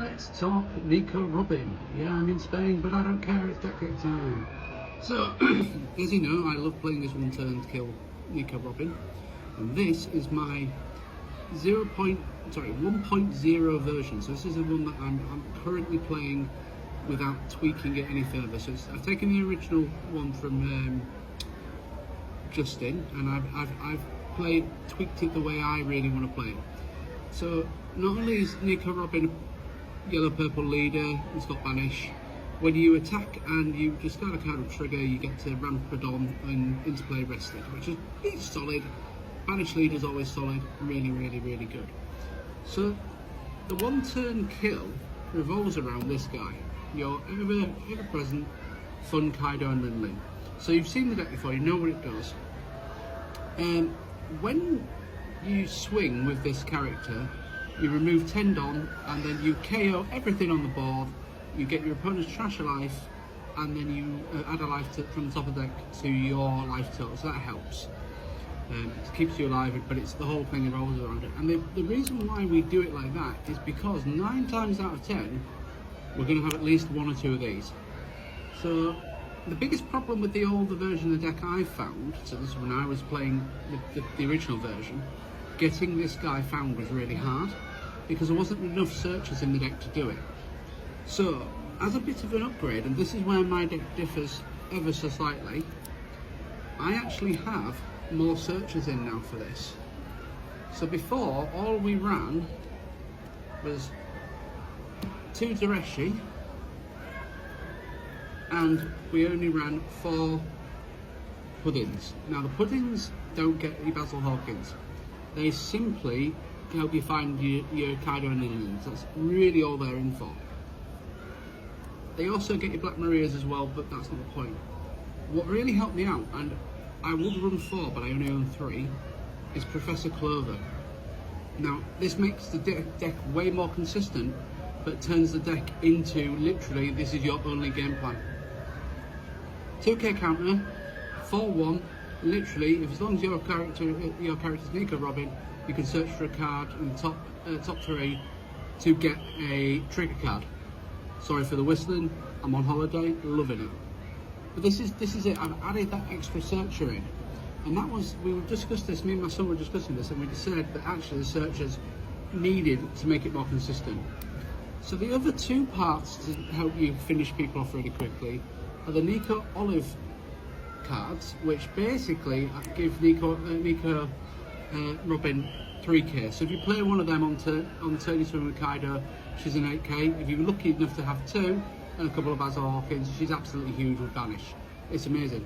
Let's talk Nico Robin. Yeah, I'm in Spain, but I don't care, it's decktech time. So, as you know, I love playing this one-turn kill Nico Robin, and this is my 1.0 version. So this is the one that I'm currently playing without tweaking it any further. So I've taken the original one from Justin, and I've tweaked it the way I really want to play it. So not only is Nico Robin yellow-purple leader, he's got banish. When you attack and you discard a card of trigger, you get to ramp a Dom and interplay rested, which is solid. Banish leader is always solid, really good. So the one-turn kill revolves around this guy, your ever-present fun Kaido and Lin. So you've seen the deck before, you know what it does. When you swing with this character, you remove 10 Dom and then you KO everything on the board. You get your opponent's trash a life, and then you add a life from the top of the deck to your life total, so that helps. It keeps you alive, but it's the whole thing revolves around it. And the reason why we do it like that is because 9 times out of 10, we're going to have at least 1 or 2 of these. So the biggest problem with the older version of the deck I've found, so this is when I was playing the original version, getting this guy found was really hard, because there wasn't enough searches in the deck to do it. So, as a bit of an upgrade, and this is where my deck differs ever so slightly, I actually have more searches in now for this. So before, all we ran was 2 Dareshi, and we only ran 4 Puddings. Now the Puddings don't get any Basil Hawkins. They simply help you find your Kaido and Lilians. That's really all they're in for. They also get your Black Marias as well, but that's not the point. What really helped me out, and I would run 4, but I only own 3, is Professor Clover. Now, this makes the deck way more consistent, but turns the deck into, literally, this is your only game plan. 2k counter, 4-1, literally, as long as your character's Nico Robin, you can search for a card in the top 3 to get a trigger card. Sorry for the whistling, I'm on holiday, loving it. But this is it, I've added that extra searcher in. And that was, we discussed this, me and my son were discussing this, and we decided that actually the searchers needed to make it more consistent. So the other 2 parts to help you finish people off really quickly are the Nico Olive cards, which basically give Nico Robin 3k. So if you play one of them on turn you swing with Kaido, she's an 8k. If you're lucky enough to have 2 and a couple of Basil Hawkins, she's absolutely huge with Banish. It's amazing.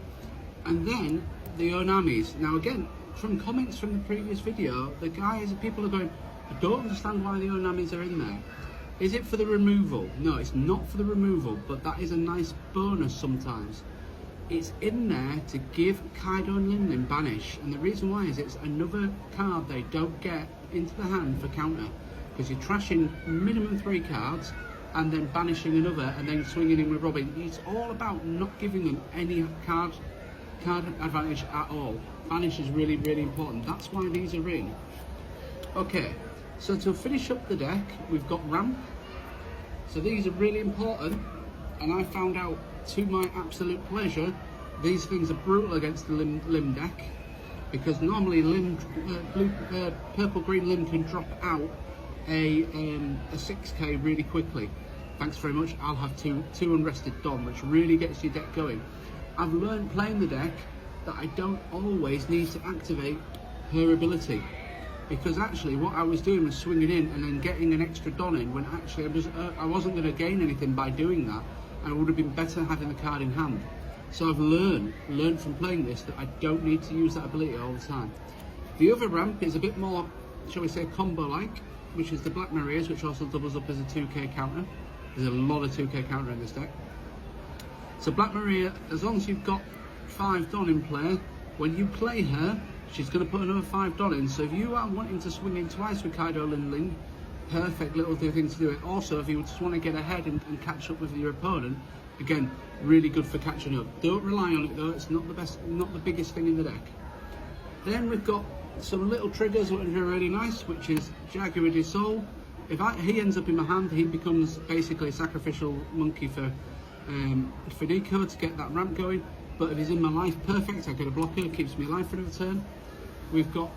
And then the Onamis. Now again, from comments from the previous video, people are going, I don't understand why the Onamis are in there. Is it for the removal? No, it's not for the removal, but that is a nice bonus sometimes. It's in there to give Kaido and Lin Banish, and the reason why is it's another card they don't get into the hand for counter, because you're trashing minimum 3 cards and then banishing another and then swinging in with Robin. It's all about not giving them any card advantage at all. Banish is really important. That's why these are in. Okay, so to finish up the deck, we've got ramp. So these are really important, and I found out to my absolute pleasure, these things are brutal against the limb deck, because normally purple-green limb can drop out a 6k really quickly. Thanks very much. I'll have two unrested Dom, which really gets your deck going. I've learned playing the deck that I don't always need to activate her ability, because actually what I was doing was swinging in and then getting an extra Don in, when actually I wasn't going to gain anything by doing that, and it would have been better having the card in hand. So I've learned from playing this that I don't need to use that ability all the time. The other ramp is a bit more, shall we say, combo-like, which is the Black Marias, which also doubles up as a 2k counter. There's a lot of 2k counter in this deck. So Black Maria, as long as you've got 5 Don in play, when you play her, she's going to put another 5 Don in. So if you are wanting to swing in twice with Kaido Lin, perfect little thing to do it. Also, if you just want to get ahead and catch up with your opponent, again, really good for catching up. Don't rely on it though, it's not the biggest thing in the deck. Then we've got some little triggers which are really nice, which is Jaguar de Soul, he ends up in my hand, he becomes basically a sacrificial monkey for Nico to get that ramp going. But if he's in my life, perfect. I get a blocker, keeps me alive for another turn. We've got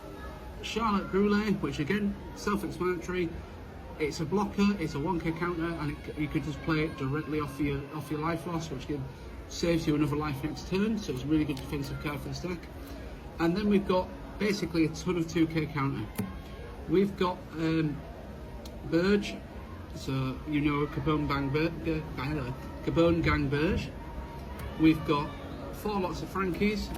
Charlotte Brule, which again, self-explanatory. It's a blocker, it's a 1k counter, and you could just play it directly off your life loss, which saves you another life next turn. So it's a really good defensive card for the stack. And then we've got basically a ton of 2k counter. We've got Burge, so you know Cabone Gang Burge. We've got 4 lots of Frankies.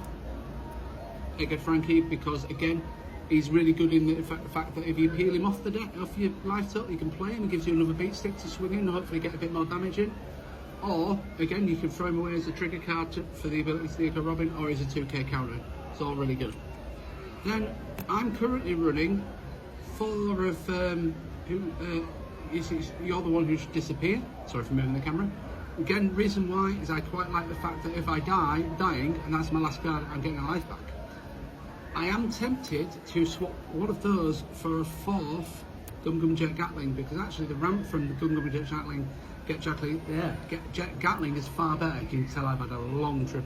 Egghead Frankie, because again, he's really good in the fact that if you peel him off the deck, off your life total, you can play him and gives you another beat stick to swing in and hopefully get a bit more damage in. Or, again, you can throw him away as a trigger card for the ability to Nico Robin, or as a 2k counter. It's all really good. Then, I'm currently running 4 of, you're the one who should disappear. Sorry for moving the camera. Again, reason why is I quite like the fact that if I dying, and that's my last card, I'm getting a life back. I am tempted to swap one of those for a 4th Gum Gum Jet Gatling, because actually the ramp from the Gum Gum Jet Gatling is far better. You can tell I've had a long trip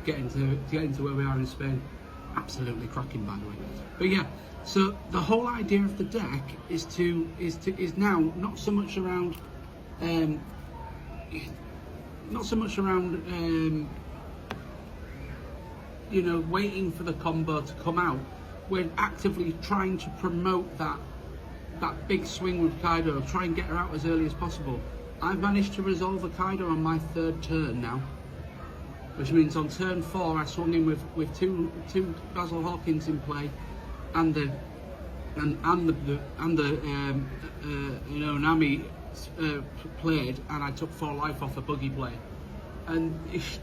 getting to where we are in Spain. Absolutely cracking, by the way. But yeah, so the whole idea of the deck is now not so much around you know, waiting for the combo to come out. We're actively trying to promote that big swing with Kaido, try and get her out as early as possible. I've managed to resolve a Kaido on my 3rd turn now, which means on turn 4 I swung in with two Basil Hawkins in play, and the Nami played, and I took 4 life off a buggy play. And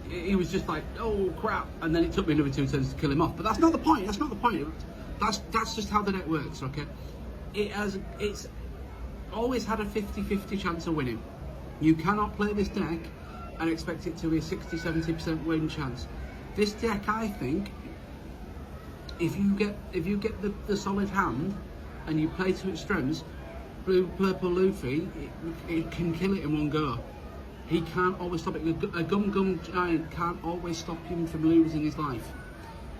he was just like, oh crap, and then it took me another 2 turns to kill him off. But that's not the point. That's not the point. That's just how the deck works. Okay, it's always had a 50-50 chance of winning. You cannot play this deck and expect it to be a 60-70% win chance. This deck, I think, if you get the solid hand and you play to its strengths, blue purple Luffy, it can kill it in one go. He can't always stop it. A Gum Gum Giant can't always stop him from losing his life.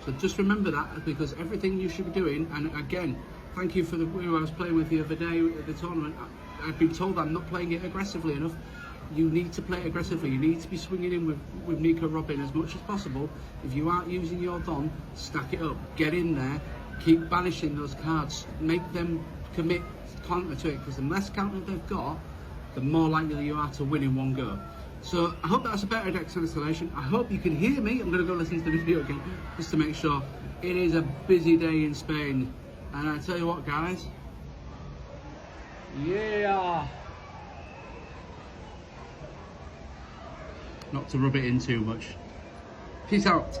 So just remember that, because everything you should be doing, and again, thank you for who I was playing with the other day at the tournament. I've been told I'm not playing it aggressively enough. You need to play it aggressively. You need to be swinging in with Nico Robin as much as possible. If you aren't using your Don, stack it up. Get in there. Keep banishing those cards. Make them commit counter to it, because the less counter they've got, the more likely you are to win in one go. So I hope that's a better deck installation. I hope you can hear me. I'm going to go listen to the video again just to make sure. It is a busy day in Spain, and I tell you what, guys, yeah, not to rub it in too much. Peace out.